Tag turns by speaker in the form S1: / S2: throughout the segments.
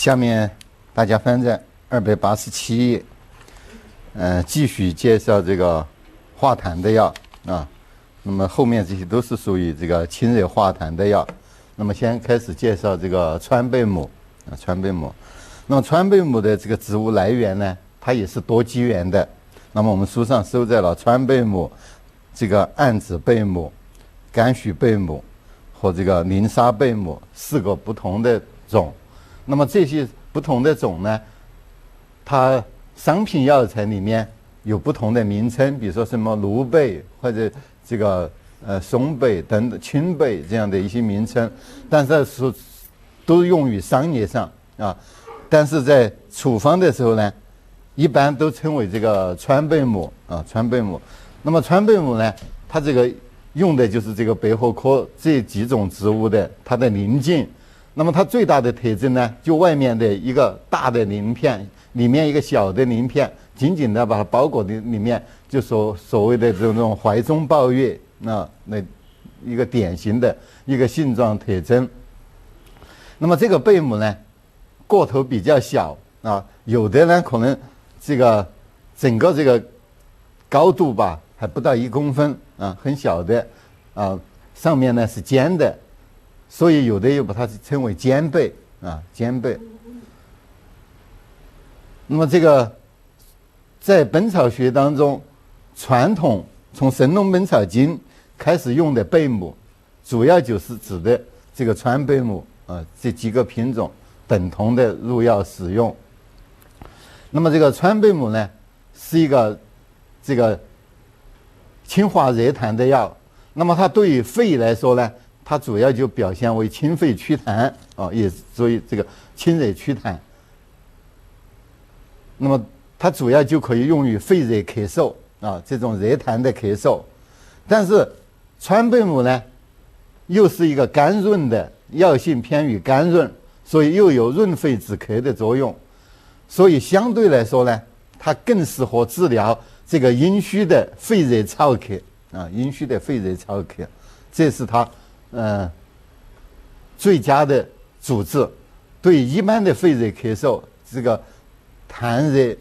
S1: 下面大家翻在287页，继续介绍这个化痰的药啊。那么后面这些都是属于这个清热化痰的药。那么先开始介绍这个川贝母啊，川贝母。那么川贝母的这个植物来源呢，它也是多基源的。那么我们书上收在了川贝母、这个桉子贝母、甘许贝母和这个宁沙贝母4个不同的种。那么这些不同的种呢，它商品药材里面有不同的名称，比如说什么芦贝或者这个松贝等等青贝这样的一些名称，但是都用于商业上啊。但是在处方的时候呢，一般都称为这个川贝母啊，川贝母。那么川贝母呢，它这个用的就是这个百合科这几种植物的它的鳞茎。那么它最大的特征呢，就外面的一个大的鳞片，里面一个小的鳞片，紧紧的把它包裹的里面，就所谓的这种怀中抱月那一个典型的一个性状特征。那么这个贝母呢，个头比较小啊，有的呢可能这个整个这个高度吧还不到1公分啊，很小的啊，上面呢是尖的。所以有的又把它称为尖贝啊，尖贝。那么这个在本草学当中，传统从《神农本草经》开始用的贝母，主要就是指的这个川贝母啊，这几个品种等同的入药使用。那么这个川贝母呢，是一个这个清化热痰的药。那么它对于肺来说呢，它主要就表现为清肺祛痰啊，也所以这个清热祛痰。那么它主要就可以用于肺热咳嗽啊，这种热痰的咳嗽。但是川贝母呢，又是一个甘润的，药性偏于甘润，所以又有润肺止咳的作用。所以相对来说呢，它更适合治疗这个阴虚的肺热燥咳啊，阴虚的肺热燥咳，这是它最佳的主治。对一般的肺热咳嗽，这个痰热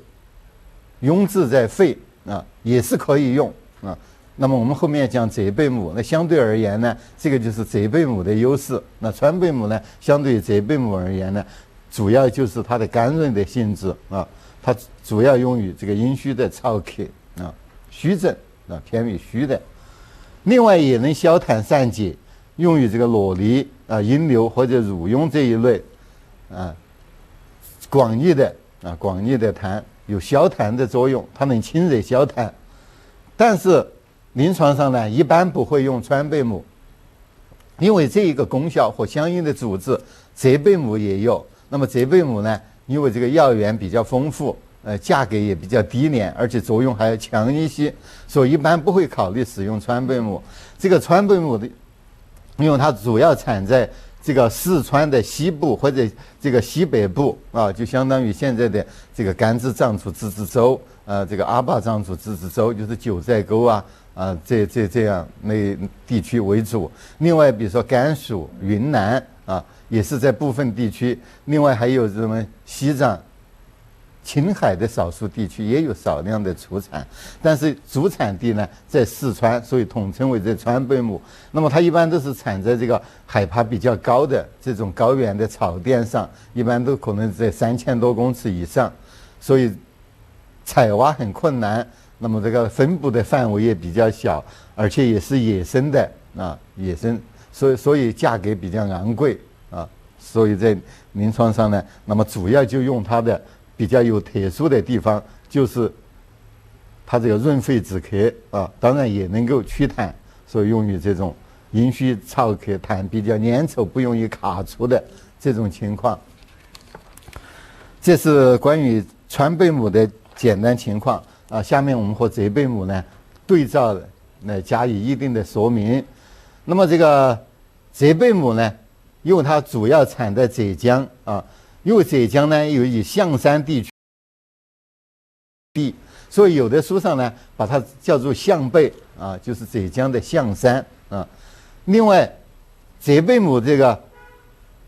S1: 壅滞在肺啊，也是可以用啊。那么我们后面讲泽贝母，那相对而言呢，这个就是泽贝母的优势。那川贝母呢，相对于泽贝母而言呢，主要就是它的甘润的性质啊，它主要用于这个阴虚的燥咳啊、虚症啊，偏于虚的。另外也能消痰散结，用于这个裸痢啊、阴流或者乳痈这一类啊，广义的痰有消痰的作用，它能清热消痰。但是临床上呢，一般不会用川贝母，因为这一个功效和相应的主治泽贝母也有。那么泽贝母呢，因为这个药源比较丰富，价格也比较低廉，而且作用还要强一些，所以一般不会考虑使用川贝母。这个川贝母的，因为它主要产在这个四川的西部或者这个西北部啊，就相当于现在的这个甘孜藏族自治州这个阿坝藏族自治州，就是九寨沟啊这样那地区为主。另外比如说甘肃、云南啊，也是在部分地区。另外还有什么西藏、青海的少数地区也有少量的出产，但是主产地呢在四川，所以统称为这川贝母。那么它一般都是产在这个海拔比较高的这种高原的草甸上，一般都可能在3000多公尺以上，所以采挖很困难。那么这个分布的范围也比较小，而且也是野生的啊，野生，所以价格比较昂贵啊。所以在临床上呢，那么主要就用它的比较有特殊的地方，就是它这个润肺止咳啊，当然也能够祛痰，所以用于这种阴虚燥咳、痰比较粘稠、不容易卡出的这种情况。这是关于川贝母的简单情况啊。下面我们和泽贝母呢对照来加以一定的说明。那么这个泽贝母呢，因为它主要产在浙江啊，因为浙江呢有以象山地区，所以有的书上呢把它叫做象贝啊，就是浙江的象山啊。另外，泽贝母这个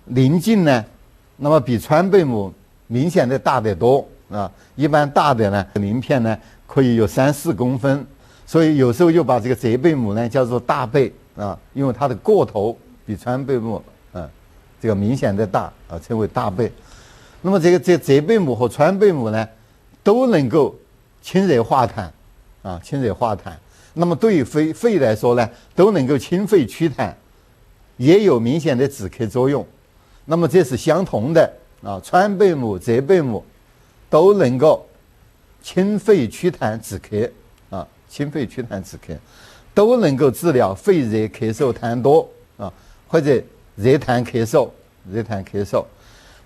S1: 鳞茎呢那么比川贝母明显的大得多啊。一般大的呢鳞片呢可以有3-4公分，所以有时候又把这个泽贝母呢叫做大贝啊，因为它的个头比川贝母这个明显的大啊，称为大贝。那么这个泽贝母和川贝母呢都能够清热化痰啊，清热化痰。那么对于肺来说呢，都能够清肺祛痰，也有明显的止咳作用。那么这是相同的啊，川贝母、泽贝母都能够清肺祛痰止咳啊，清肺祛痰止咳，都能够治疗肺热咳嗽痰多啊，或者热痰咳嗽、热痰咳嗽。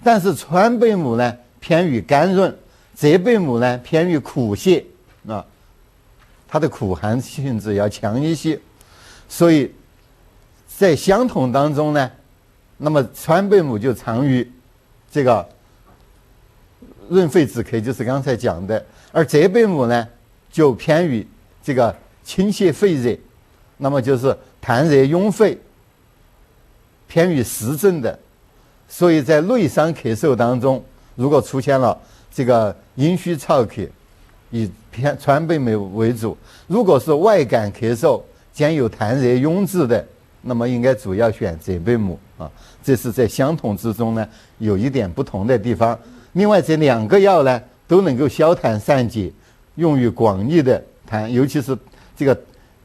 S1: 但是川贝母呢偏于甘润，泽贝母呢偏于苦泻啊，它的苦寒性质要强一些，所以在相同当中呢，那么川贝母就常于这个润肺止咳，就是刚才讲的，而泽贝母呢就偏于这个清泻肺热，那么就是痰热壅肺，偏于实证的。所以在内伤咳嗽当中，如果出现了这个阴虚燥咳，以偏川贝母为主；如果是外感咳嗽兼有痰热壅滞的，那么应该主要选泽贝母啊。这是在相同之中呢有一点不同的地方。另外这2个药呢都能够消痰散结，用于广义的痰，尤其是这个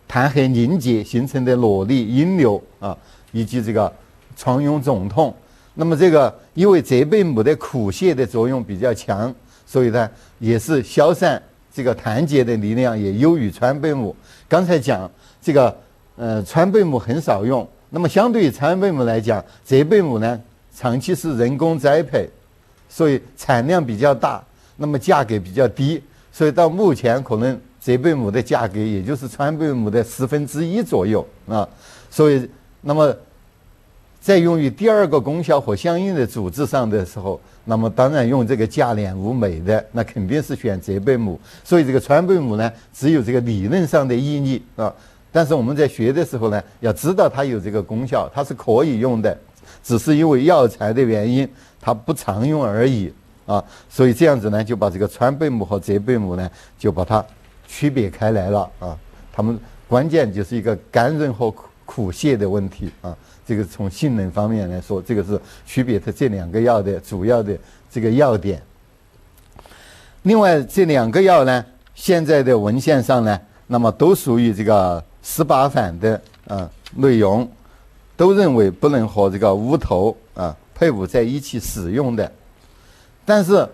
S1: 痰核凝结形成的瘰疬、阴流啊，以及这个疮痈肿痛。那么这个因为泽贝母的苦泻的作用比较强，所以呢也是消散这个痰结的力量也优于川贝母。刚才讲这个川贝母很少用，那么相对于川贝母来讲，泽贝母呢长期是人工栽培，所以产量比较大，那么价格比较低，所以到目前可能泽贝母的价格也就是川贝母的1/10左右啊。所以那么在用于第2个功效和相应的主治上的时候，那么当然用这个价廉物美的，那肯定是选泽贝母。所以这个川贝母呢只有这个理论上的意义啊，但是我们在学的时候呢要知道它有这个功效，它是可以用的，只是因为药材的原因它不常用而已啊。所以这样子呢就把这个川贝母和泽贝母呢就把它区别开来了啊。它们关键就是一个甘润和苦泻的问题啊。这个从性能方面来说，这个是区别的这2个药的主要的这个要点。另外这2个药呢，现在的文献上呢，那么都属于这个18反的内容，都认为不能和这个乌头配伍在一起使用的。但是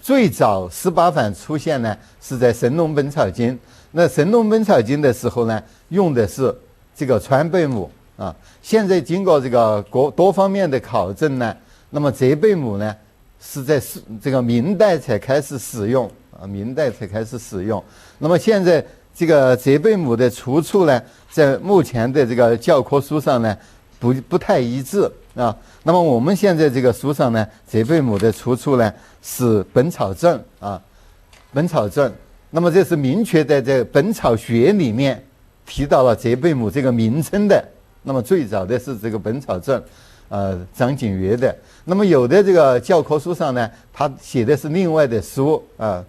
S1: 最早18反出现呢是在《神农本草经》，那《神农本草经》的时候呢用的是这个川贝母啊。现在经过这个多方面的考证呢，那么泽贝母呢是在这个明代才开始使用啊，明代才开始使用。那么现在这个泽贝母的出处呢，在目前的这个教科书上呢不太一致啊。那么我们现在这个书上呢，泽贝母的出处呢是《本草证》啊，《本草证》。那么这是明确在这《本草学》里面提到了泽贝母这个名称的。那么最早的是这个《本草证》，张景岳的。那么有的这个教科书上呢，他写的是另外的书啊，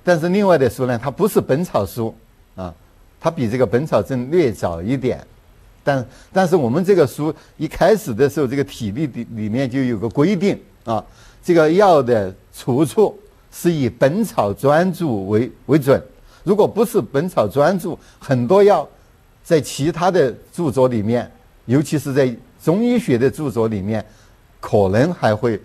S1: 但是另外的书呢，它不是本草书啊，它比这个《本草证》略早一点。但是我们这个书一开始的时候，这个体例里面就有个规定啊，这个药的出处是以本草专著为准。如果不是本草专著，很多药在其他的著作里面，尤其是在中医学的著作里面，可能还会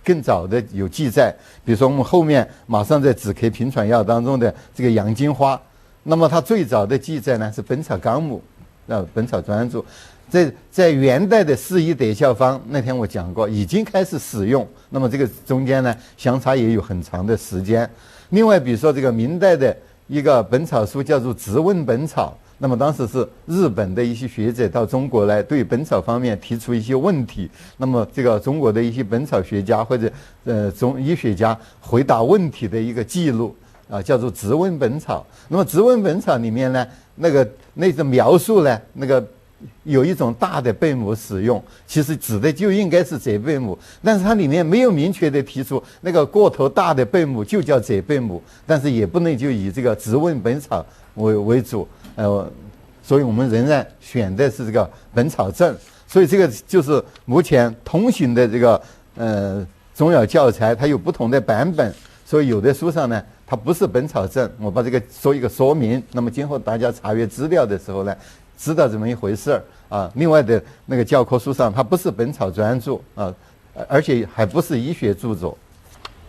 S1: 更早的有记载。比如说我们后面马上在止咳平喘药当中的这个洋金花，那么它最早的记载呢是《本草纲目》本草专著。在元代的四医得效方，那天我讲过，已经开始使用。那么这个中间呢相差也有很长的时间。另外比如说这个明代的一个本草书叫做《直问本草》，那么当时是日本的一些学者到中国来，对本草方面提出一些问题，那么这个中国的一些本草学家或者中医学家回答问题的一个记录啊，叫做《直问本草》。那么《直问本草》里面呢，那个描述呢，那个有一种大的贝母使用，其实指的就应该是贼贝母，但是它里面没有明确的提出那个过头大的贝母就叫贼贝母，但是也不能就以这个《质问本草》为主，所以我们仍然选的是这个《本草证》，所以这个就是目前通行的这个中药教材，它有不同的版本，所以有的书上呢它不是《本草证》，我把这个做一个说明，那么今后大家查阅资料的时候呢，知道这么一回事儿啊。另外的那个教科书上它不是本草专著啊，而且还不是医学著作。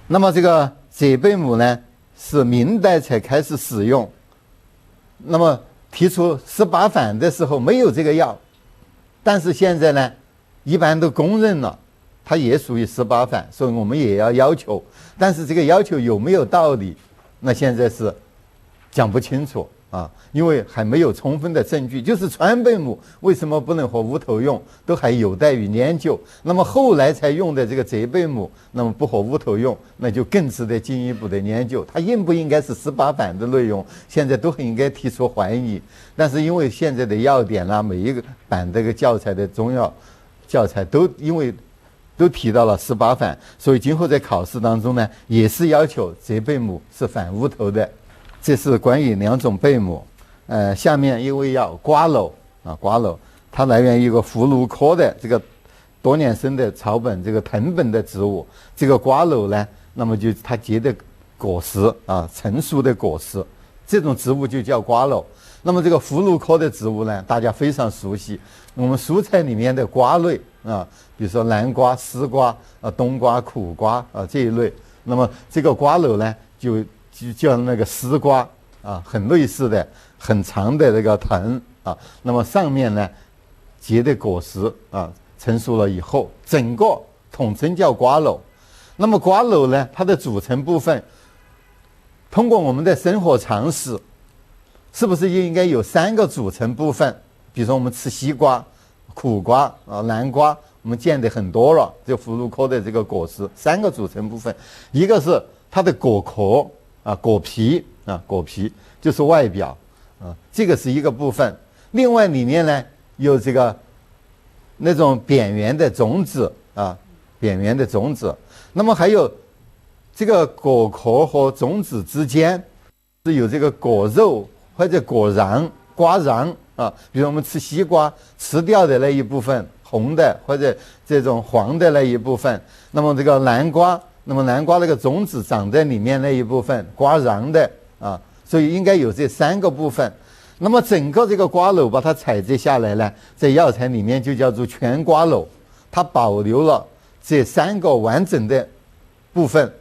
S1: 那么这个贼贝母呢是明代才开始使用，那么提出18反的时候没有这个药，但是现在呢一般都公认了它也属于18反，所以我们也要求，但是这个要求有没有道理，那现在是讲不清楚啊，因为还没有充分的证据。就是川贝母为什么不能和乌头用，都还有待于研究。那么后来才用的这个贼贝母，那么不和乌头用，那就更值得进一步的研究。它应不应该是18反的内容，现在都应该提出怀疑。但是因为现在的药典啦，每一个版这个教材的中药教材都提到了18反，所以今后在考试当中呢，也是要求贼贝母是反乌头的。这是关于2种贝母。下面一味药瓜蒌啊，瓜蒌它来源于一个葫芦科的这个多年生的草本这个藤本的植物。这个瓜蒌呢，那么就它结的果实啊，成熟的果实，这种植物就叫瓜蒌。那么这个葫芦科的植物呢，大家非常熟悉，我们蔬菜里面的瓜类啊，比如说南瓜、丝瓜冬瓜、苦瓜这一类。那么这个瓜蒌呢，就叫那个丝瓜啊，很类似的，很长的这个藤啊。那么上面呢结的果实啊，成熟了以后，整个统称叫瓜蒌。那么瓜蒌呢，它的组成部分，通过我们的生活常识，是不是应该有3个组成部分？比如说我们吃西瓜、苦瓜南瓜，我们见的很多了，就葫芦科的这个果实，3个组成部分，一个是它的果壳果皮果皮就是外表这个是一个部分。另外里面呢有这个那种扁圆的种子扁圆的种子。那么还有这个果壳和种子之间是有这个果肉或者果瓤、瓜瓤比如我们吃西瓜吃掉的那一部分红的或者这种黄的那一部分，那么这个南瓜那个种子长在里面那一部分瓜瓤的所以应该有这3个部分。那么整个这个瓜蒌把它采摘下来呢，在药材里面就叫做全瓜蒌，它保留了这3个完整的部分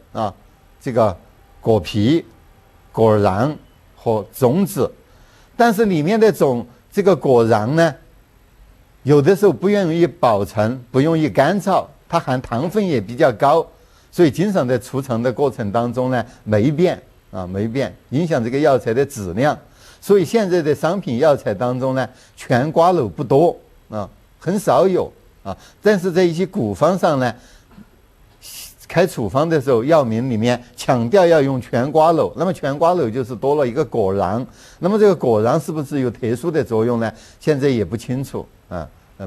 S1: 这个果皮、果瓤和种子。但是里面的这个果瓤呢，有的时候不容易保存，不容易干燥，它含糖分也比较高，所以经常在储藏的过程当中呢霉变，影响这个药材的质量。所以现在的商品药材当中呢，全瓜蒌不多很少有但是在一些古方上呢，开处方的时候，药名里面强调要用全瓜蒌。那么全瓜蒌就是多了一个果瓤，那么这个果瓤是不是有特殊的作用呢？现在也不清楚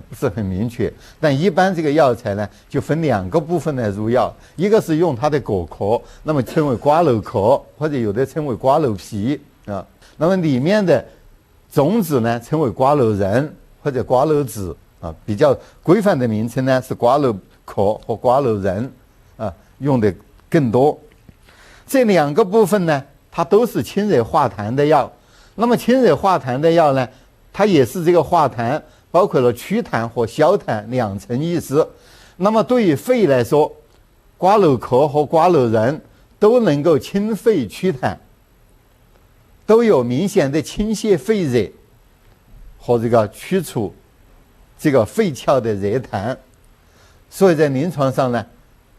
S1: 不是很明确。但一般这个药材呢，就分2个部分来入药，一个是用它的果壳，那么称为瓜蒌壳，或者有的称为瓜蒌皮那么里面的种子呢，称为瓜蒌仁或者瓜蒌籽比较规范的名称呢是瓜蒌壳和瓜蒌仁用的更多。这2个部分呢，它都是清热化痰的药。那么清热化痰的药呢，它也是这个化痰包括了祛痰和消痰2层意思。那么对于肺来说，瓜蒌壳和瓜蒌仁都能够清肺祛痰，都有明显的清泻肺热和这个去除这个肺窍的热痰，所以在临床上呢，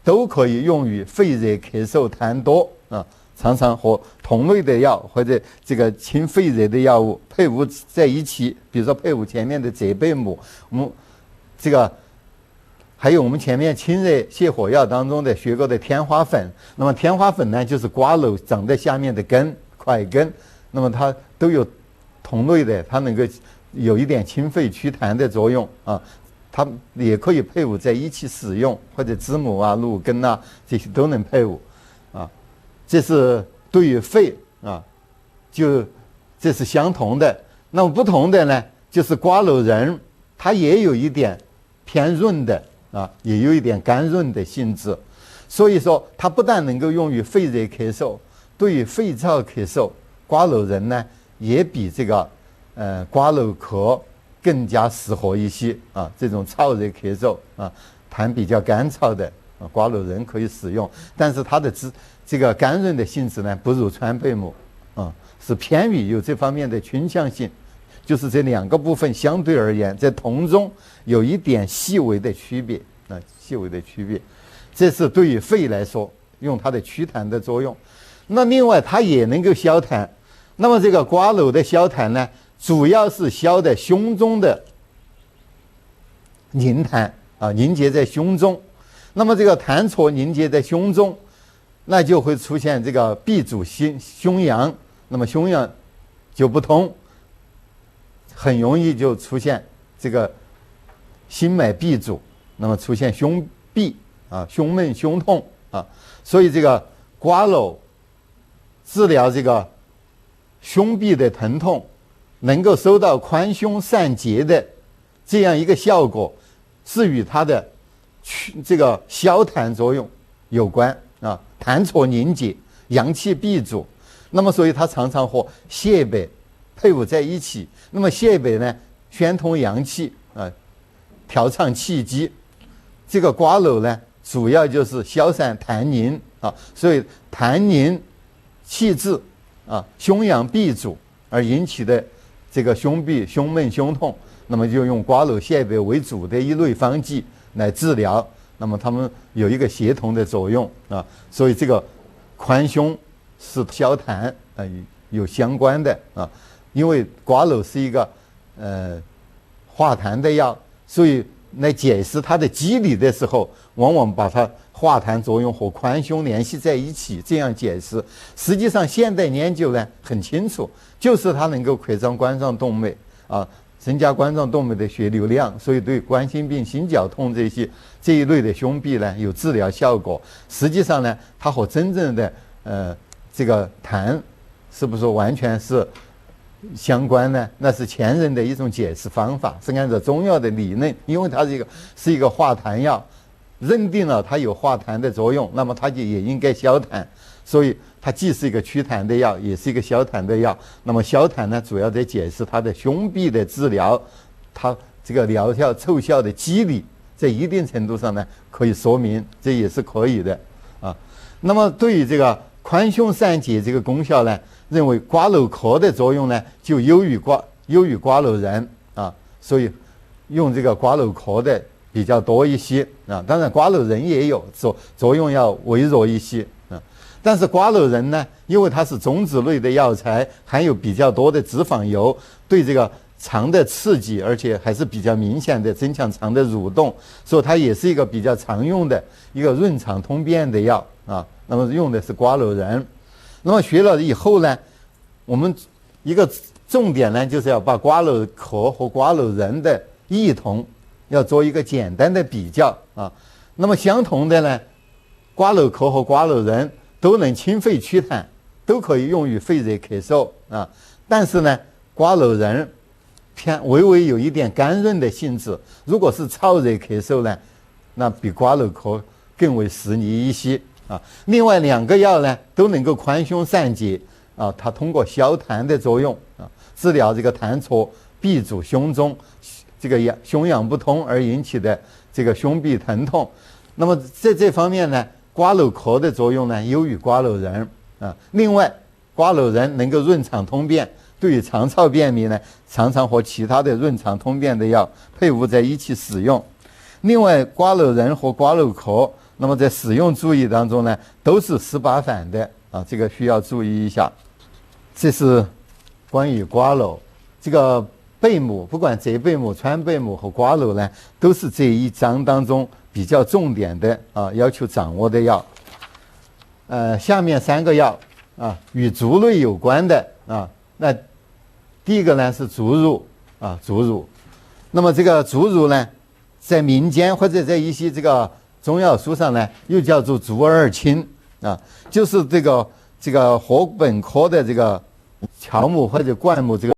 S1: 都可以用于肺热咳嗽痰多常常和同类的药或者这个清肺热的药物配伍在一起，比如说配伍前面的贼贝母，我们这个还有我们前面清热泻火药当中的学过的天花粉。那么天花粉呢，就是瓜蒌长在下面的根块根，那么它都有同类的，它能够有一点清肺祛痰的作用啊。它也可以配伍在一起使用，或者知母啊、鹿根啊这些都能配伍啊。这是对于肺啊，这是相同的。那么不同的呢，就是瓜蒌仁，它也有一点偏润的啊，也有一点甘润的性质。所以说，它不但能够用于肺热咳嗽，对于肺燥咳嗽，瓜蒌仁呢也比这个瓜蒌壳更加适合一些啊。这种燥热咳嗽啊，痰比较干燥的啊，瓜蒌仁可以使用，但是它的这个甘润的性质呢，不如川贝母啊，是偏于有这方面的倾向性。就是这两个部分相对而言，在同中有一点细微的区别啊，细微的区别。这是对于肺来说，用它的祛痰的作用。那另外它也能够消痰。那么这个瓜蒌的消痰呢，主要是消的胸中的凝痰啊，凝结在胸中。那么这个痰浊凝结在胸中，那就会出现这个闭阻胸阳，那么胸阳就不通，很容易就出现这个心脉闭阻，那么出现胸痹啊、胸闷、胸痛啊。所以这个瓜蒌治疗这个胸痹的疼痛，能够收到宽胸散结的这样一个效果，是与它的这个消痰作用有关啊。痰浊凝结，阳气闭阻，那么所以它常常和泻北配伍在一起。那么泻北呢，宣通阳气啊，调畅气机。这个瓜蒌呢，主要就是消散痰凝啊，所以痰凝气滞啊，胸阳闭阻而引起的这个胸痹、胸闷、胸痛，那么就用瓜蒌泻北为主的一类方剂来治疗。那么它们有一个协同的作用啊，所以这个宽胸是消痰啊有相关的啊。因为瓜蒌是一个化痰的药，所以来解释它的机理的时候，往往把它化痰作用和宽胸联系在一起，这样解释。实际上现代研究呢很清楚，就是它能够扩张冠状动脉啊，增加冠状动脉的血流量，所以对冠心病、心绞痛这一类的胸痹呢有治疗效果。实际上呢，它和真正的这个痰是不是完全是相关呢？那是前人的一种解释方法，是按照中药的理论，因为它是一个化痰药，认定了它有化痰的作用，那么它就也应该消痰，所以它既是一个祛痰的药，也是一个消痰的药。那么消痰呢，主要在解释它的胸痹的治疗，它这个疗效凑效的机理，在一定程度上呢可以说明，这也是可以的啊。那么对于这个宽胸散结这个功效呢，认为瓜蒌壳的作用呢就优于瓜蒌仁啊，所以用这个瓜蒌壳的比较多一些啊。当然瓜蒌仁也有作用要微弱一些啊。但是瓜蒌仁呢，因为它是种子类的药材，含有比较多的脂肪油，对这个肠的刺激，而且还是比较明显的增强肠的蠕动，所以它也是一个比较常用的一个润肠通便的药啊。那么用的是瓜蒌仁。那么学了以后呢，我们一个重点呢，就是要把瓜蒌壳和瓜蒌仁的异同要做一个简单的比较啊。那么相同的呢，瓜蒌壳和瓜蒌仁都能清肺祛痰，都可以用于肺热咳嗽啊。但是呢，瓜蒌仁微微有一点甘润的性质，如果是燥热咳嗽呢，那比瓜蒌壳更为适宜一些啊。另外两个药呢都能够宽胸散结啊，它通过消痰的作用啊，治疗这个痰浊闭阻胸中这个胸阳不通而引起的这个胸痹疼痛。那么在这方面呢，瓜蒌壳的作用呢优于瓜蒌仁啊。另外瓜蒌仁能够润肠通便，对于肠燥便秘呢，常常和其他的润肠通便的药配伍在一起使用。另外瓜蒌仁和瓜蒌壳，那么在使用注意当中呢，都是18反的啊，这个需要注意一下。这是关于瓜蒌这个贝母，不管浙贝母、川贝母和瓜蒌呢，都是这一章当中比较重点的啊，要求掌握的药。下面3个药啊，与竹类有关的啊。那第一个呢是竹茹啊，竹茹。那么这个竹茹呢，在民间或者在一些这个中药书上呢，又叫做竹儿青啊，就是这个禾本科的这个乔木或者灌木这个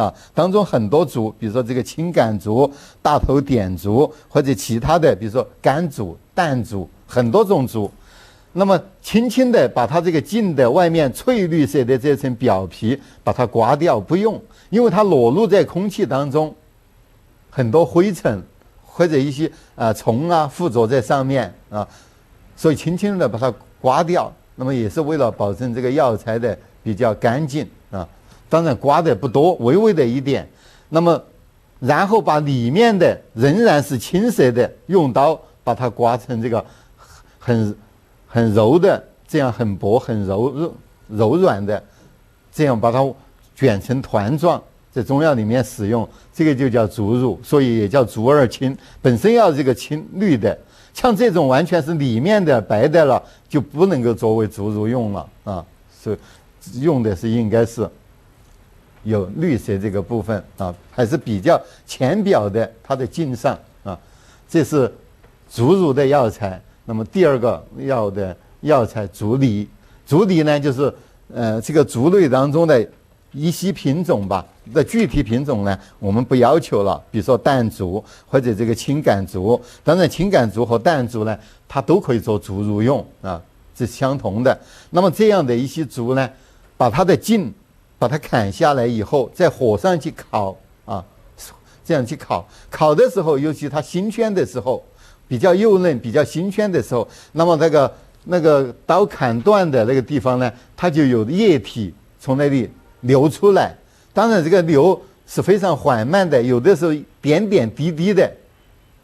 S1: 啊当中很多竹，比如说这个青秆竹、大头点竹或者其他的，比如说甘竹、淡竹，很多种竹。那么轻轻的把它这个茎的外面翠绿色的这层表皮把它刮掉，不用，因为它裸露在空气当中，很多灰尘或者一些虫啊附着在上面啊，所以轻轻的把它刮掉。那么也是为了保证这个药材的比较干净啊，当然刮的不多，微微的一点。那么然后把里面的仍然是青色的，用刀把它刮成这个很柔的，这样很薄很柔软的，这样把它卷成团状，在中药里面使用，这个就叫竹茹，所以也叫竹儿青。本身要这个青绿的，像这种完全是里面的白的了，就不能够作为竹茹用了啊。所以用的是应该是有绿色这个部分啊，还是比较浅表的它的茎上啊。这是竹茹的药材。那么第二个要的药材竹梨，竹梨呢就是这个竹类当中的一些品种吧，的具体品种呢我们不要求了，比如说淡竹或者这个青秆竹，当然青秆竹和淡竹呢它都可以做竹茹用啊，是相同的。那么这样的一些竹呢，把它的茎把它砍下来以后，在火上去烤啊，这样去烤，烤的时候，尤其它新鲜的时候，比较幼嫩、比较新鲜的时候，那么那个刀砍断的那个地方呢，它就有液体从那里流出来。当然，这个流是非常缓慢的，有的时候点点滴滴的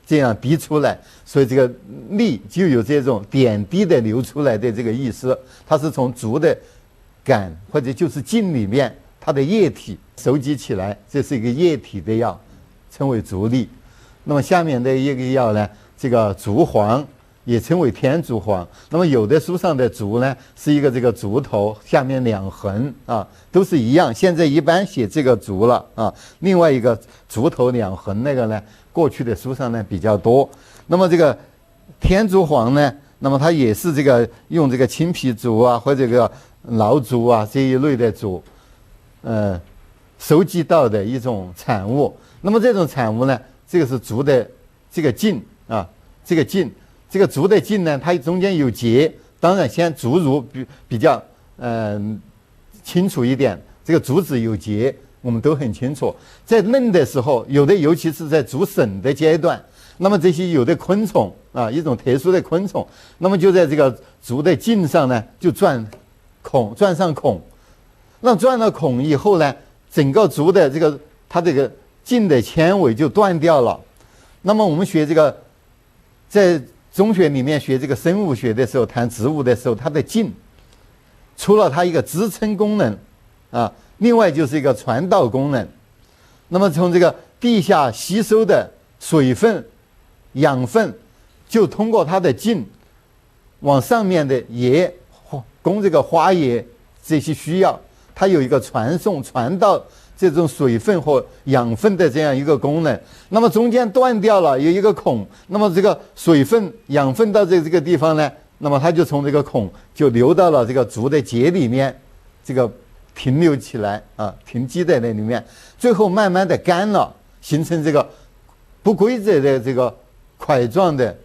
S1: 这样滴出来，所以这个粒就有这种点滴的流出来的这个意思。它是从竹的杆或者就是茎里面它的液体收集起来，这是一个液体的药，称为竹粒。那么下面的一个药呢，这个竹黄也称为天竺黄。那么有的书上的竹呢，是一个这个竹头下面两横啊，都是一样。现在一般写这个竹了啊，另外一个竹头两横那个呢，过去的书上呢比较多。那么这个天竺黄呢，那么它也是这个用这个青皮竹啊或者这个老竹啊这一类的竹，收集到的一种产物。那么这种产物呢，这个是竹的这个茎啊，这个茎，这个竹的茎呢，它中间有节。当然，先竹茹比较清楚一点，这个竹子有节，我们都很清楚。在嫩的时候，有的尤其是在竹笋的阶段，那么这些有的昆虫啊，一种特殊的昆虫，那么就在这个竹的茎上呢，就钻上孔。那钻了孔以后呢，整个竹的它这个茎的纤维就断掉了。那么我们学这个，在中学里面学这个生物学的时候，谈植物的时候，它的茎除了它一个支撑功能啊，另外就是一个传导功能。那么从这个地下吸收的水分、养分，就通过它的茎往上面的叶供这个花叶这些需要，它有一个传导这种水分和养分的这样一个功能。那么中间断掉了，有一个孔，那么这个水分养分到这个地方呢，那么它就从这个孔就流到了这个竹的节里面，这个停留起来啊，停积在那里面，最后慢慢的干了，形成这个不规则的这个块状的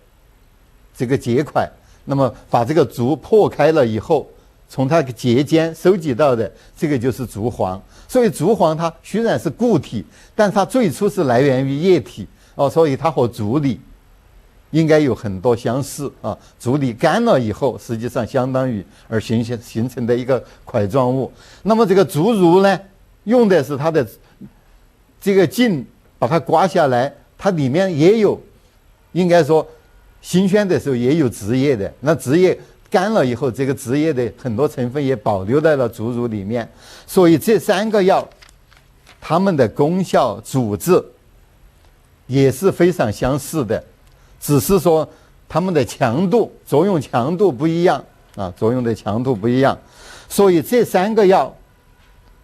S1: 这个结块。那么把这个竹破开了以后，从它节间收集到的这个就是竹黄。所以竹黄它虽然是固体，但它最初是来源于液体哦，所以它和竹里应该有很多相似啊。竹里干了以后，实际上相当于而形成的一个块状物。那么这个竹茹呢，用的是它的这个茎，把它刮下来，它里面也有，应该说新鲜的时候也有枝叶的，那枝叶干了以后，这个枝叶的很多成分也保留在了竹茹里面。所以这三个药它们的功效主治也是非常相似的，只是说它们的强度作用强度不一样啊，作用的强度不一样。所以这三个药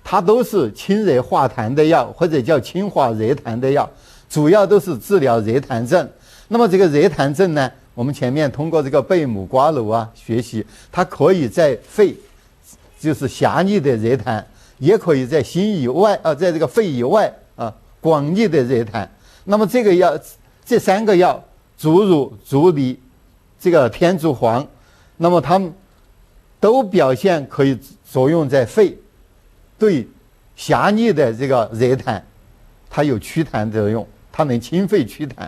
S1: 它都是清热化痰的药，或者叫清化热痰的药，主要都是治疗热痰症。那么这个热痰症呢，我们前面通过这个贝母瓜蒌啊学习，它可以在肺，就是狭义的热痰，也可以在心以外在这个肺以外广义的热痰。那么这个药，这3个药，竹茹、竹梨，这个天竺黄，那么它们都表现可以作用在肺，对狭义的这个热痰，它有祛痰作用，它能清肺祛痰，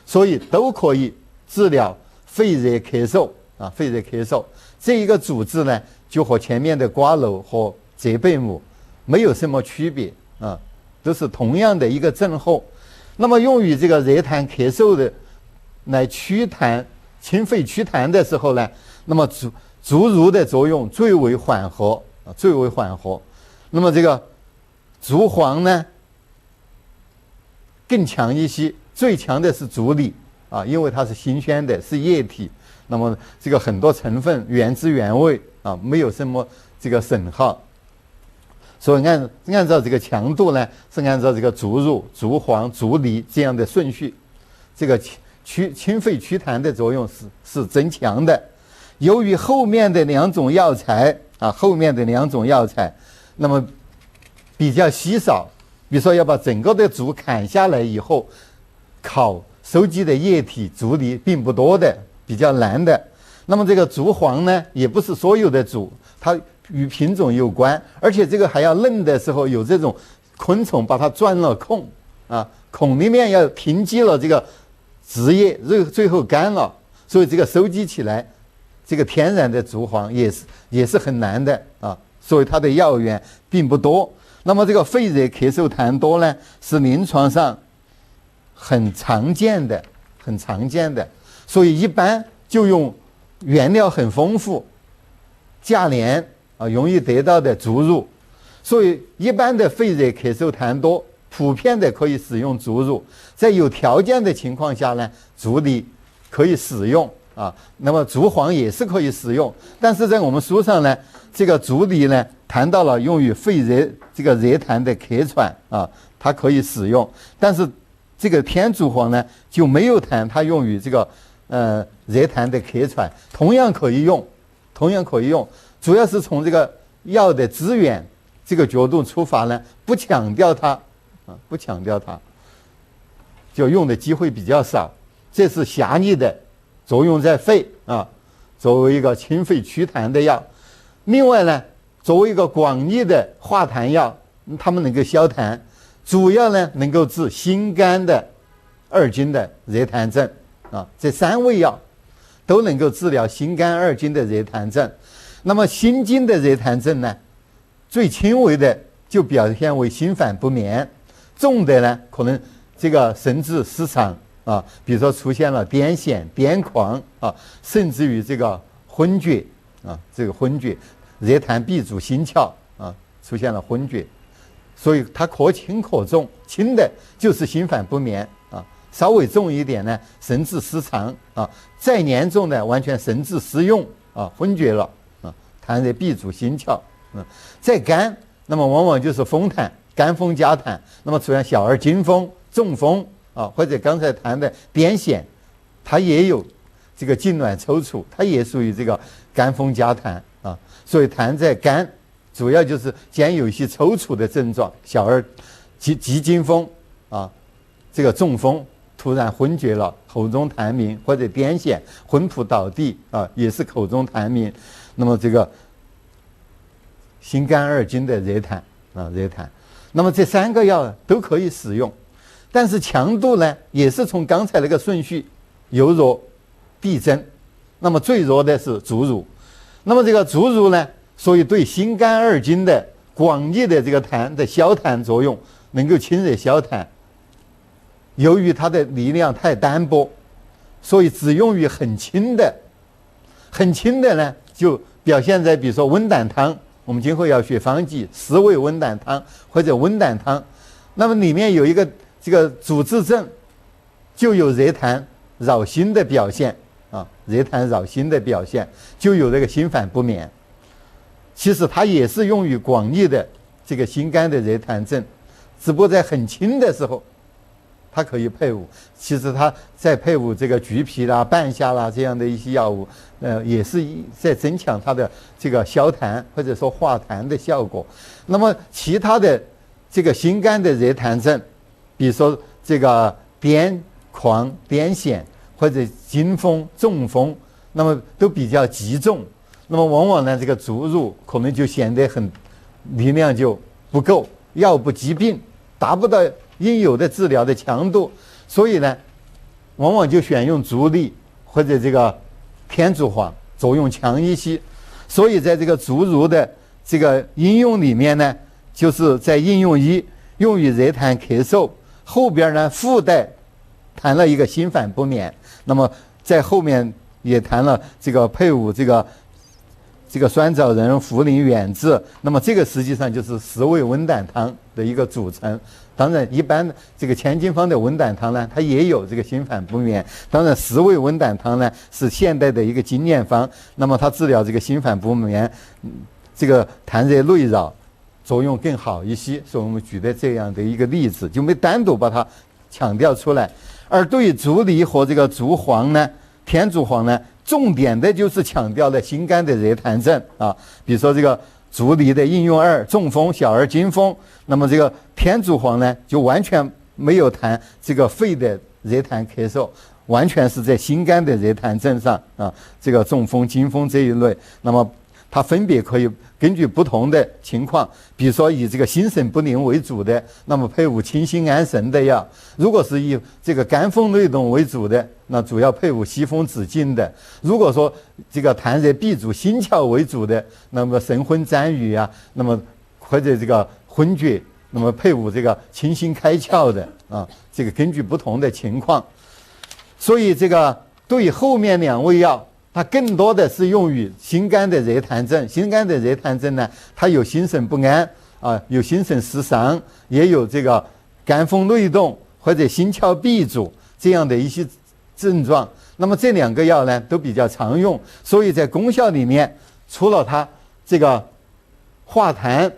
S1: 所以都可以治疗肺热咳嗽肺热咳嗽。这一个主治呢，就和前面的瓜蒌和泽贝母没有什么区别都是同样的一个症候。那么用于这个热痰咳嗽的来祛痰、清肺祛痰的时候呢，那么竹茹的作用最为缓和那么这个竹黄呢更强一些，最强的是竹梨因为它是新鲜的，是液体，那么这个很多成分原汁原味没有什么这个损耗。所以按照这个强度呢，是按照这个竹茹、竹黄、竹梨这样的顺序，这个清肺祛痰的作用是增强的。由于后面的2种药材那么比较稀少，比如说要把整个的竹砍下来以后烤收集的液体竹梨并不多的，比较难的。那么这个竹黄呢，也不是所有的竹，它与品种有关，而且这个还要嫩的时候有这种昆虫把它钻了孔孔里面要停积了这个汁液，最后干了，所以这个收集起来，这个天然的竹黄也是很难的所以它的药源并不多。那么这个肺热咳嗽痰多呢，是临床上很常见的，所以一般就用原料很丰富、价廉容易得到的竹茹。所以一般的肺热咳嗽痰多，普遍的可以使用竹茹。在有条件的情况下呢，竹梨可以使用那么竹黄也是可以使用。但是在我们书上呢，这个竹梨呢谈到了用于肺热这个热痰的咳喘它可以使用。但是这个天竺黄呢就没有谈它用于这个热痰的咳喘，同样可以用，主要是从这个药的资源这个角度出发呢，不强调它，就用的机会比较少。这是狭义的作用在肺作为一个清肺祛痰的药。另外呢，作为一个广义的化痰药，它们能够消痰，主要呢能够治心肝的2经的热痰症这3味药都能够治疗心肝2经的热痰症。那么心经的热痰症呢，最轻微的就表现为心烦不眠，重的呢可能这个神志失常比如说出现了癫痫、癫狂甚至于这个昏厥这个昏厥，热痰闭阻心窍出现了昏厥。所以它可轻可重，轻的就是心烦不眠稍微重一点呢，神志失常再严重的完全神志失用昏厥了痰热闭阻心窍再干，那么往往就是风痰，干风加痰，那么出现小儿惊风、中风或者刚才谈的癫痫，它也有这个痉挛抽搐，它也属于这个干风加痰所以痰在干主要就是兼有一些抽搐的症状，小儿急惊风这个中风突然昏厥了，口中痰鸣，或者癫痫魂仆倒地也是口中痰鸣。那么这个心肝2经的热痰那么这3个药都可以使用，但是强度呢也是从刚才那个顺序由弱递增。那么最弱的是竹茹。那么这个竹茹呢，所以对心肝2经的广义的这个痰的消痰作用，能够清热消痰。由于它的力量太单薄，所以只用于很轻的呢，就表现在比如说温胆汤，我们今后要学方剂，10味温胆汤或者温胆汤，那么里面有一个这个主治症，就有热痰扰心的表现就有这个心烦不眠。其实它也是用于广义的这个心肝的热痰症，只不过在很轻的时候它可以配伍，其实它在配伍这个橘皮啦、半夏啦这样的一些药物，也是在增强它的这个消痰或者说化痰的效果。那么其他的这个心肝的热痰症，比如说这个癫狂、癫痫或者惊风、中风，那么都比较急重，那么往往呢这个注入可能就显得很力量就不够，药不及病，达不到应有的治疗的强度，所以呢往往就选用足利或者这个天竺黄，作用强一些。所以在这个足乳的这个应用里面呢，就是在应用一用于热痰咳嗽，后边呢附带谈了一个心烦不眠，那么在后面也谈了这个配伍这个酸枣仁、茯苓、远志，那么这个实际上就是十味温胆汤的一个组成。当然一般这个千金方的温胆汤呢，它也有这个心烦不眠，当然十味温胆汤呢是现代的一个经验方，那么它治疗这个心烦不眠这个痰热内扰作用更好一些，所以我们举的这样的一个例子，就没单独把它强调出来。而对于足梨和这个足黄呢、天竺黄呢，重点的就是强调了心肝的热痰症啊，比如说这个足梨的应用2，中风、小儿惊风，那么这个天竺黄呢就完全没有谈这个肺的热痰咳嗽，完全是在心肝的热痰症上啊，这个中风、惊风这一类，那么它分别可以根据不同的情况，比如说以这个心神不宁为主的，那么配伍清心安神的药；如果是以这个肝风内动为主的，那主要配伍息风止痉的；如果说这个痰热闭阻心窍为主的，那么神昏沾雨啊，那么或者这个昏厥，那么配伍这个清心开窍的啊，这个根据不同的情况。所以这个对后面2味药，它更多的是用于心肝的热痰症。心肝的热痰症呢，它有心神不安啊，有心神失常，也有这个肝风内动或者心窍闭阻这样的一些症状。那么这2个药呢都比较常用，所以在功效里面，除了它这个化痰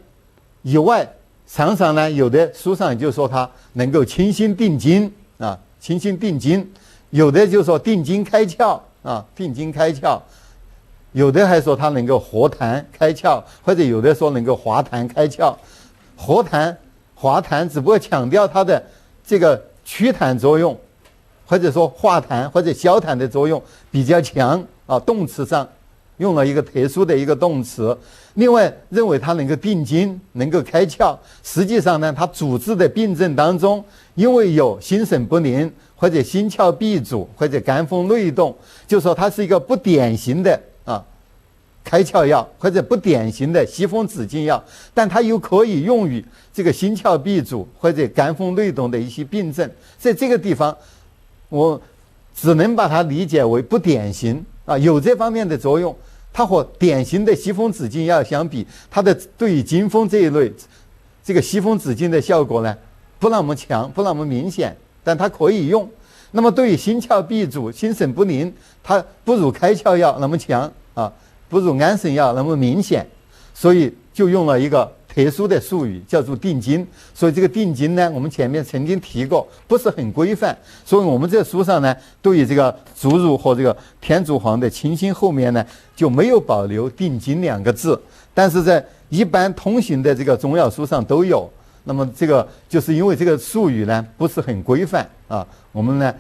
S1: 以外，常常呢有的书上就说它能够清心定惊啊，清心定惊，有的就说定惊开窍啊，定惊开窍，有的还说它能够活痰开窍，或者有的说能够滑痰开窍。活痰、滑痰只不过强调它的这个祛痰作用，或者说化痰或者消痰的作用比较强啊，动词上用了一个特殊的一个动词。另外认为它能够定惊，能够开窍，实际上呢，它主治的病症当中，因为有心神不宁或者心窍闭阻或者肝风内动，就说它是一个不典型的开窍药，或者不典型的息风止痉药，但它又可以用于这个心窍闭阻或者肝风内动的一些病症。在这个地方我只能把它理解为不典型啊，有这方面的作用。它和典型的息风止痉药相比，它的对于惊风这一类这个息风止痉的效果呢不那么强，不那么明显，但它可以用。那么对于心窍闭阻、心神不宁，它不如开窍药那么强啊，不如安神药那么明显，所以就用了一个特殊的术语叫做定惊。所以这个定惊呢，我们前面曾经提过，不是很规范，所以我们这书上呢，对于这个足乳和这个天竺黄的清心后面呢，就没有保留定惊2个字，但是在一般通行的这个中药书上都有。那么这个就是因为这个术语呢不是很规范啊，我们呢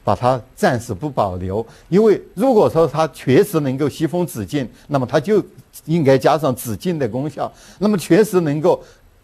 S1: 把它暂时不保留。因为如果说它确实能够息风止痉，那么它就应该加上止痉的功效；那么确实能够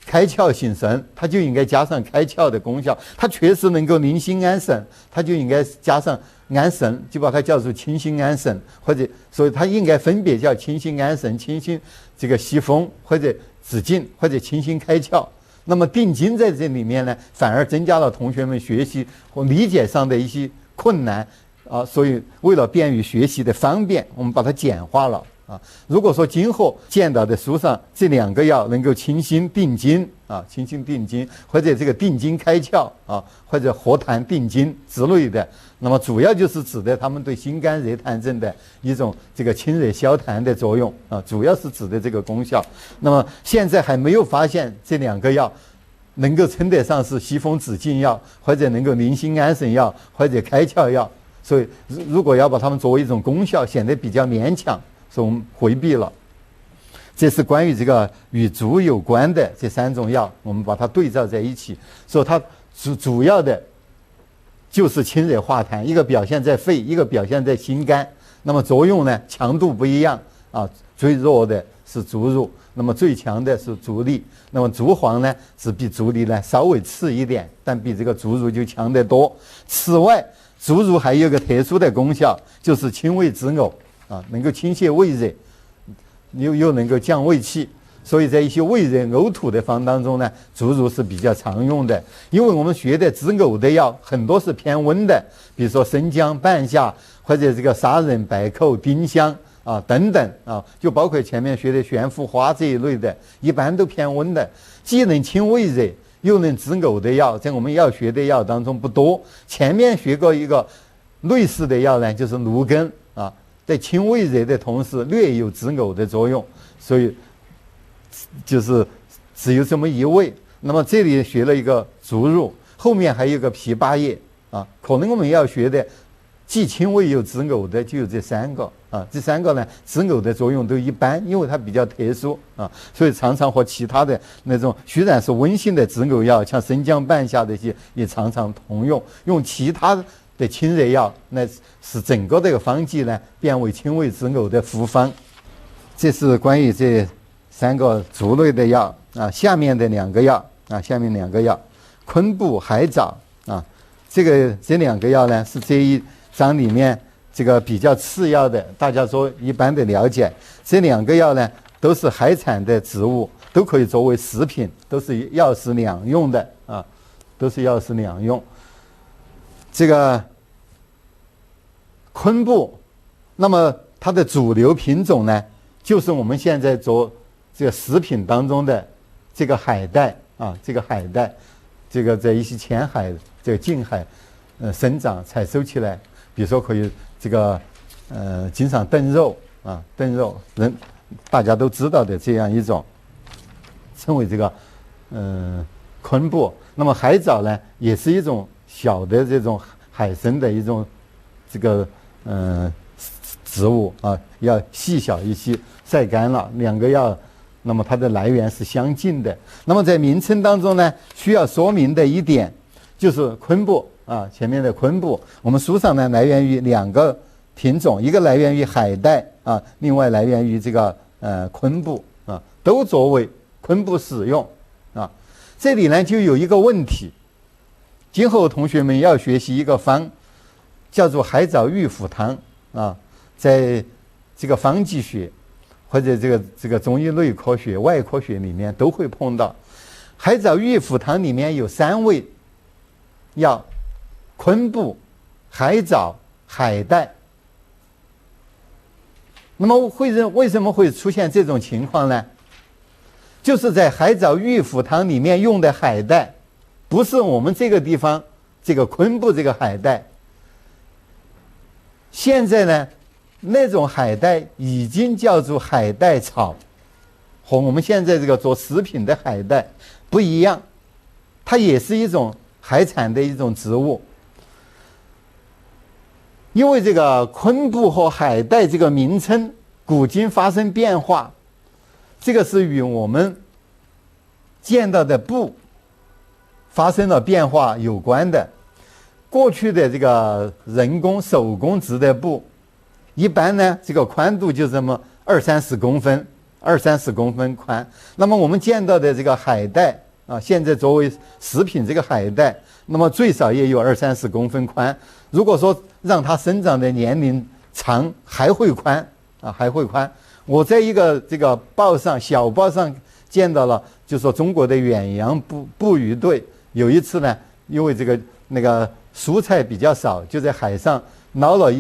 S1: 开窍醒神，它就应该加上开窍的功效；它确实能够宁心安神，它就应该加上安神，就把它叫做清心安神，或者所以它应该分别叫清心安神、清心这个息风或者止痉或者清心开窍。那么定惊在这里面呢，反而增加了同学们学习和理解上的一些困难啊，所以为了便于学习的方便，我们把它简化了啊。如果说今后见到的书上这2个药能够清心定惊啊，清心定惊，或者这个定惊开窍啊，或者活痰定惊之类的，那么主要就是指的他们对心肝热痰症的一种这个清热消痰的作用啊，主要是指的这个功效。那么现在还没有发现这2个药能够称得上是息风止痉药，或者能够宁心安神药，或者开窍药。所以如果要把它们作为一种功效，显得比较勉强，所以我们回避了。这是关于这个与足有关的这3种药，我们把它对照在一起，说它主要的就是清热化痰，一个表现在肺，一个表现在心肝。那么作用呢，强度不一样啊，最弱的是足乳，那么最强的是足利。那么足黄呢，只比足利呢稍微次一点，但比这个足乳就强得多。此外，足乳还有一个特殊的功效，就是清胃止呕啊，能够清泻胃热，又能够降胃气。所以在一些胃热呕吐的方当中呢，足乳是比较常用的。因为我们学的止呕的药很多是偏温的，比如说生姜、半夏，或者这个砂仁、白蔻、丁香啊等等啊，就包括前面学的悬浮花这一类的，一般都偏温的，既能清胃热又能止呕的药，在我们药学的药当中不多。前面学过一个类似的药呢，就是芦根啊，在清胃热的同时略有止呕的作用，所以就是只有这么一味。那么这里学了一个足乳，后面还有一个枇杷叶啊，可能我们要学的既清胃又止呕的就有这3个啊。这3个呢，止呕的作用都一般，因为它比较特殊啊，所以常常和其他的那种虽然是温性的止呕药，像生姜、半夏这些也常常同用。用其他的清热药，那使整个这个方剂呢变为清胃止呕的复方。这是关于这3个族类的药啊。下面的2个药啊，下面2个药，昆布、海藻啊，这2个药呢是这一章里面这个比较次要的，大家说一般的了解。这2个药呢都是海产的植物，都可以作为食品，都是药食两用的啊，都是药食两用。这个昆布，那么它的主流品种呢，就是我们现在做这个食品当中的这个海带啊，这个海带，这个在一些浅海、这个近海生长，采收起来，比如说可以这个经常炖肉啊，炖肉大家都知道的这样一种，称为这个昆布。那么海藻呢，也是一种小的这种海参的一种这个植物啊，要细小一些，晒干了，2个药，那么它的来源是相近的。那么在名称当中呢，需要说明的一点就是昆布啊，前面的昆布，我们书上呢来源于2个品种，一个来源于海带啊，另外来源于这个昆布啊，都作为昆布使用啊。这里呢就有一个问题，今后同学们要学习一个方，叫做海藻玉腐汤啊，在这个方剂学或者这个中医内科学、外科学里面都会碰到。海藻玉腐汤里面有3味药：昆布、海藻、海带。那么为什么会出现这种情况呢？就是在海藻玉腐汤里面用的海带，不是我们这个地方这个昆布这个海带。现在呢，那种海带已经叫做海带草，和我们现在这个做食品的海带不一样，它也是一种海产的一种植物。因为这个昆布和海带这个名称古今发生变化，这个是与我们见到的布发生了变化有关的。过去的这个人工手工织的布，一般呢这个宽度就这么20-30公分，20-30公分宽。那么我们见到的这个海带啊，现在作为食品这个海带，那么最少也有20-30公分宽。如果说让它生长的年龄长，还会宽啊，还会宽。我在一个这个小报上见到了，就说中国的远洋捕鱼队有一次呢，因为那个蔬菜比较少，就在海上捞了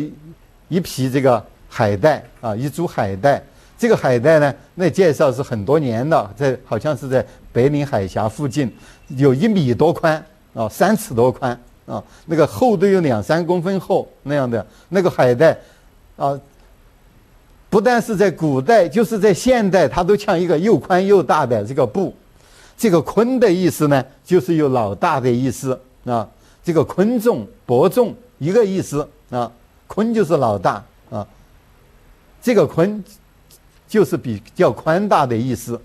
S1: 一批这个海带啊，一株海带。这个海带呢，那介绍是很多年的，好像是在白令海峡附近，有1米多宽啊，3尺多宽啊，那个厚度有2、3公分厚那样的那个海带啊，不但是在古代，就是在现代，它都像一个又宽又大的这个布。这个鲲的意思呢，就是有老大的意思啊。这个鲲重、伯重一个意思啊，鲲就是老大啊，这个鲲就是比较宽大的意思。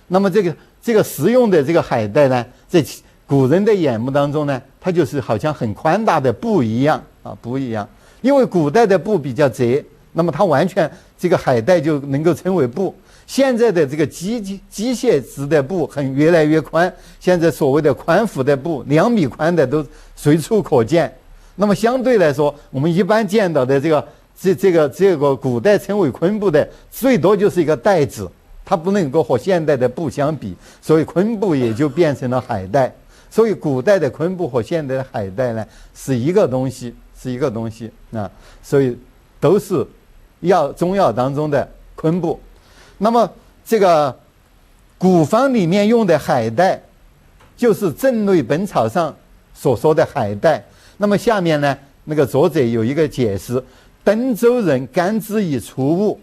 S1: 那么这个食用的这个海带呢，在古人的眼目当中呢，它就是好像很宽大的布一样啊，布一样。因为古代的布比较窄，那么它完全这个海带就能够称为布。现在的这个机械织的布越来越宽，现在所谓的宽幅的布2米宽的都随处可见。那么相对来说，我们一般见到的这个古代称为鲲布的，最多就是一个带子，它不能够和现代的布相比，所以鲲布也就变成了海带。所以古代的鲲布和现代的海带呢是一个东西，啊，所以都是中药当中的鲲布。那么这个古方里面用的海带，就是《正类本草》上所说的海带。那么下面呢，那个作者有一个解释：登州人甘之以除物，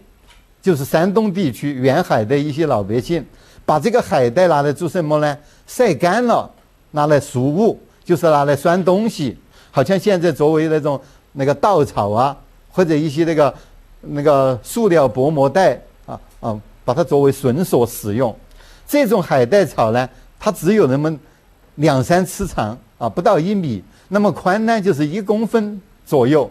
S1: 就是山东地区沿海的一些老百姓，把这个海带拿来做什么呢？晒干了，拿来熟物，就是拿来拴东西，好像现在作为那个稻草啊，或者一些那个塑料薄膜袋把它作为绳索使用。这种海带草呢，它只有那么2、3尺长啊，不到1米。那么宽呢，就是1公分左右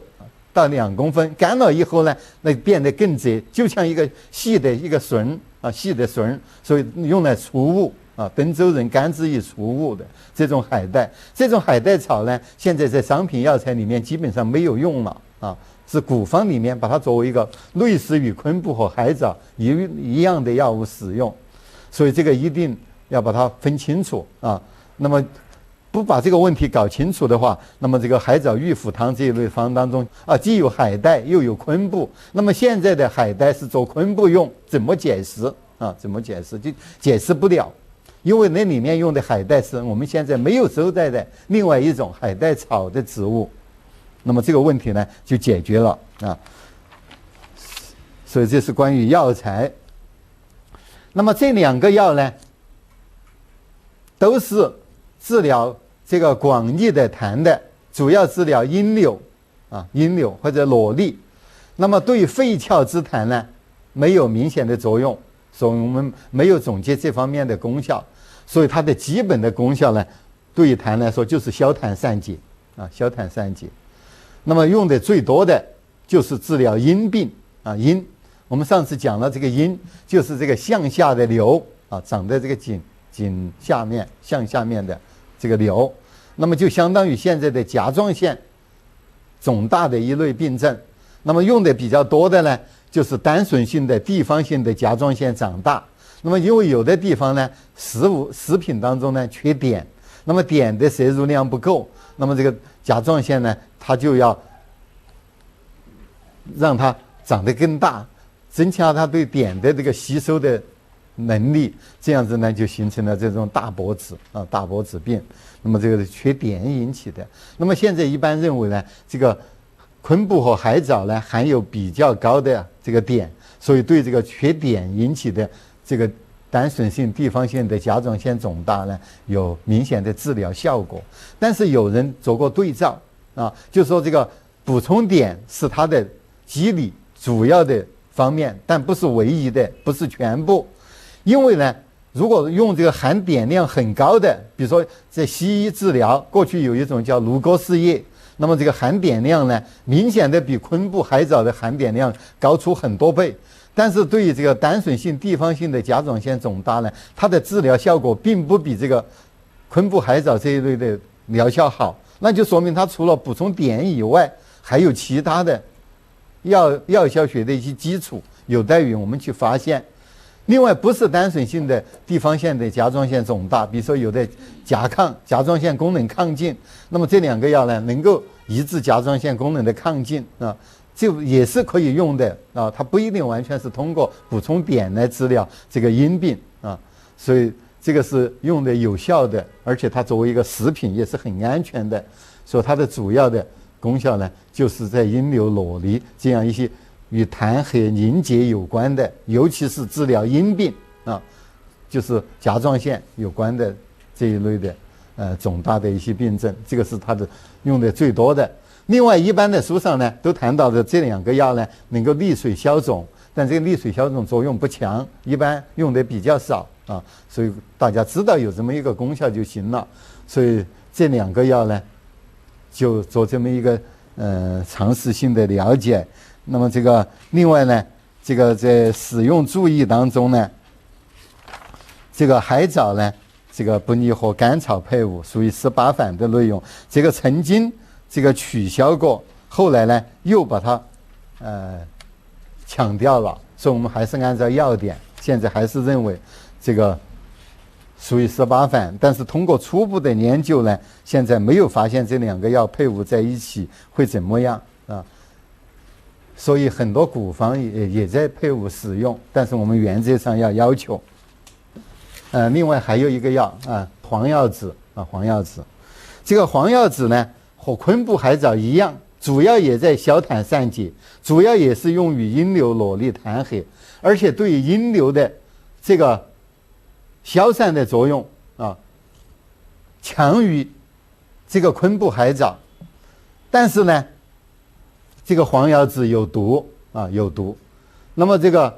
S1: 到2公分。干了以后呢，那变得更窄，就像一个细的一个绳啊，细的绳，所以用来除物啊。登州人甘之以除物的这种海带，这种海带草呢，现在在商品药材里面基本上没有用了啊。是古方里面把它作为一个类似于鲲布和海藻一样的药物使用，所以这个一定要把它分清楚啊。那么不把这个问题搞清楚的话，那么这个海藻玉腐汤这一类方当中啊，既有海带又有鲲布。那么现在的海带是做鲲布用，怎么解释啊？怎么解释？就解释不了，因为那里面用的海带是我们现在没有收在的另外一种海带草的植物。那么这个问题呢就解决了啊。所以这是关于药材。那么这2个药呢，都是治疗这个广义的痰的，主要治疗阴柳或者裸痢。那么对肺窍之痰呢，没有明显的作用，所以我们没有总结这方面的功效。所以它的基本的功效呢，对于痰来说就是消痰散结啊，消痰散结。那么用的最多的就是治疗阴病啊，阴。我们上次讲了，这个阴就是这个向下的瘤啊，长在这个颈下面向下面的这个瘤，那么就相当于现在的甲状腺肿大的一类病症。那么用的比较多的呢，就是单纯性的地方性的甲状腺长大。那么因为有的地方呢，食品当中呢缺碘，那么碘的摄入量不够，那么这个甲状腺呢，它就要让它长得更大，增强它对碘的这个吸收的能力，这样子呢就形成了这种大脖子啊，大脖子病。那么这个是缺碘引起的。那么现在一般认为呢，这个鲲布和海藻呢含有比较高的这个碘，所以对这个缺碘引起的这个单纯性地方性的甲状腺肿大呢有明显的治疗效果。但是有人做过对照啊，就说这个补充碘是它的机理主要的方面，但不是唯一的，不是全部。因为呢，如果用这个含碘量很高的，比如说在西医治疗，过去有一种叫卢戈氏液，那么这个含碘量呢，明显的比鲲布、海藻的含碘量高出很多倍。但是对于这个单纯性地方性的甲状腺肿大呢，它的治疗效果并不比这个鲲布、海藻这一类的疗效好，那就说明它除了补充碘以外，还有其他的药效学的一些基础，有待于我们去发现。另外，不是单纯性的地方性的甲状腺肿大，比如说有的甲亢，甲状腺功能亢进，那么这2个药呢，能够抑制甲状腺功能的亢进啊。就也是可以用的啊，它不一定完全是通过补充碘来治疗这个阴病啊，所以这个是用的有效的，而且它作为一个食品也是很安全的，所以它的主要的功效呢，就是在阴瘤裸离这样一些与痰核凝结有关的，尤其是治疗阴病啊，就是甲状腺有关的这一类的肿大的一些病症，这个是它的用的最多的。另外，一般的书上呢都谈到的这2个药呢能够利水消肿，但这个利水消肿作用不强，一般用的比较少啊，所以大家知道有这么一个功效就行了。所以这2个药呢，就做这么一个常识性的了解。那么这个另外呢，这个在使用注意当中呢，这个海藻呢，这个不拟和甘草配伍，属于18反的内容。这个曾经这个取消过，后来呢又把它强调了，所以我们还是按照要点，现在还是认为这个属于18反，但是通过初步的研究呢，现在没有发现这2个药配伍在一起会怎么样啊。所以很多古方也在配伍使用，但是我们原则上要求。另外还有一个药黄药子黄药子，这个黄药子呢和昆布海藻一样，主要也在消痰散结，主要也是用于阴瘤裸离痰核，而且对于阴瘤的这个消散的作用强于这个昆布海藻，但是呢这个黄药子有毒有毒。那么这个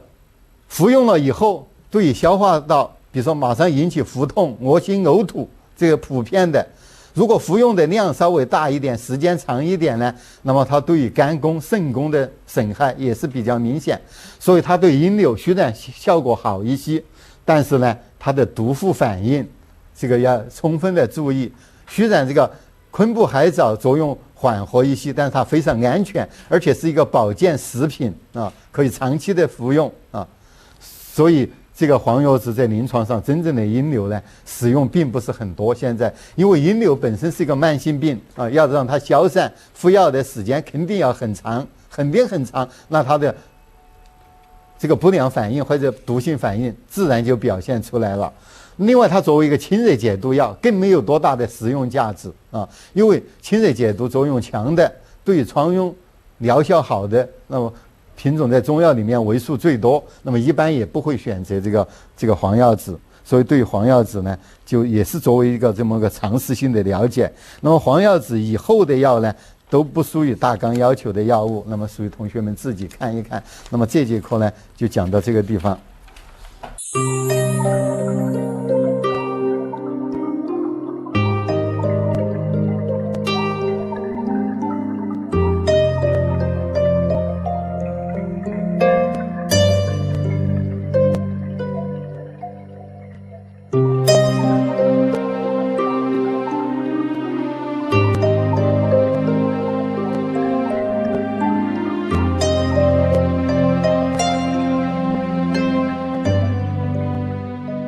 S1: 服用了以后，对于消化道，比如说马上引起腹痛、恶心、呕吐，这个普遍的。如果服用的量稍微大一点，时间长一点呢，那么它对于肝功、肾功的损害也是比较明显。所以它对阴瘤虽然效果好一些，但是呢，它的毒副反应这个要充分的注意。虽然这个昆布海藻作用缓和一些，但是它非常安全，而且是一个保健食品可以长期的服用所以这个黄药子在临床上真正的阴瘤呢使用并不是很多。现在因为阴瘤本身是一个慢性病要让它消散，服药的时间肯定要很长，很长，那它的这个不良反应或者毒性反应自然就表现出来了。另外，它作为一个清热解毒药，更没有多大的实用价值因为清热解毒作用强的，对于疮痈疗效好的，那么品种在中药里面为数最多，那么一般也不会选择这个黄药子。所以对于黄药子呢，就也是作为一个这么个常识性的了解。那么黄药子以后的药呢，都不属于大纲要求的药物，那么属于同学们自己看一看。那么这节课呢，就讲到这个地方。